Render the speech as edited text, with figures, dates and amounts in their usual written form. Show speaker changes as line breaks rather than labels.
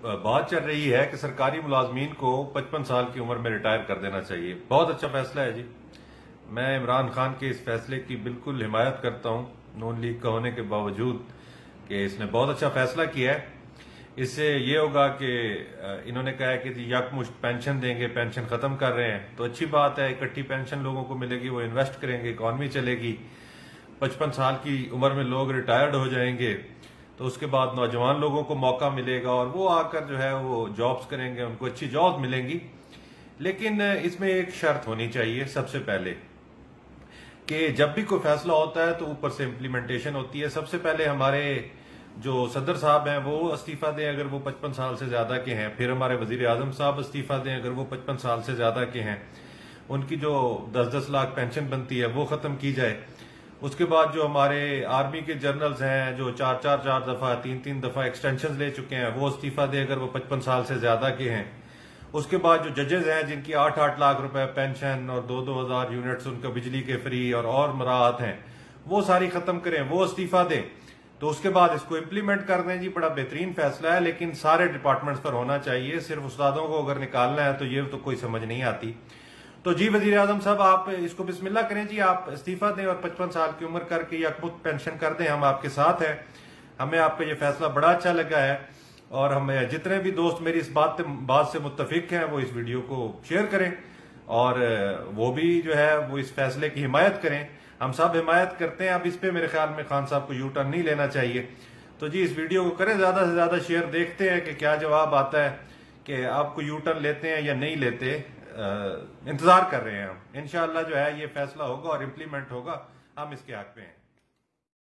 बात चल रही है कि सरकारी मुलाजमीन को 55 साल की उम्र में रिटायर कर देना चाहिए। बहुत अच्छा फैसला है जी। मैं इमरान खान के इस फैसले की बिल्कुल हिमायत करता हूं, नून लीग का होने के बावजूद कि इसने बहुत अच्छा फैसला किया है। इससे ये होगा कि इन्होंने कहा है कि यकमुश्त पेंशन देंगे, पेंशन खत्म कर रहे हैं, तो अच्छी बात है। इकट्ठी पेंशन लोगों को मिलेगी, वो इन्वेस्ट करेंगे, इकॉनमी चलेगी। 55 साल की उम्र में लोग रिटायर्ड हो जाएंगे तो उसके बाद नौजवान लोगों को मौका मिलेगा और वो आकर जो है वो जॉब्स करेंगे, उनको अच्छी जॉब मिलेंगी। लेकिन इसमें एक शर्त होनी चाहिए सबसे पहले कि जब भी कोई फैसला होता है तो ऊपर से इम्प्लीमेंटेशन होती है। सबसे पहले हमारे जो सदर साहब हैं वो इस्तीफा दें अगर वो 55 साल से ज्यादा के हैं, फिर हमारे वजीर आजम साहब इस्तीफा दें अगर वो 55 साल से ज्यादा के हैं। उनकी जो 10-10 लाख पेंशन बनती है वो खत्म की जाए। उसके बाद जो हमारे आर्मी के जनरल्स हैं जो 4 दफा 3 दफा एक्सटेंशन ले चुके हैं वो इस्तीफा दे अगर वो 55 साल से ज्यादा के हैं। उसके बाद जो जजेस हैं जिनकी 8-8 लाख रुपए पेंशन और 2-2 हजार यूनिट्स उनका बिजली के फ्री और मराहत हैं, वो सारी खत्म करें, वो इस्तीफा दें। तो उसके बाद इसको इम्प्लीमेंट कर दें जी। बड़ा बेहतरीन फैसला है, लेकिन सारे डिपार्टमेंट्स पर होना चाहिए। सिर्फ उस्तादों को अगर निकालना है तो ये तो कोई समझ नहीं आती। तो जी वजीर आजम साहब आप इसको बिस्मिल्लाह करें जी, आप इस्तीफा दें और 55 साल की उम्र करके यकमुश्त पेंशन कर दें। हम आपके साथ हैं। हमें आपका ये फैसला बड़ा अच्छा लगा है और हमें जितने भी दोस्त मेरी इस बात से मुत्तफिक हैं वो इस वीडियो को शेयर करें और वो भी जो है वो इस फैसले की हिमायत करें। हम सब हिमायत करते हैं। अब इस पे मेरे ख्याल में खान साहब को यू टर्न नहीं लेना चाहिए। तो जी इस वीडियो को करें ज्यादा से ज्यादा शेयर, देखते हैं कि क्या जवाब आता है कि आपको यू टर्न लेते हैं या नहीं लेते। इंतजार कर रहे हैं हम। इंशाअल्लाह जो है ये फैसला होगा और इम्प्लीमेंट होगा। हम इसके हक में हैं।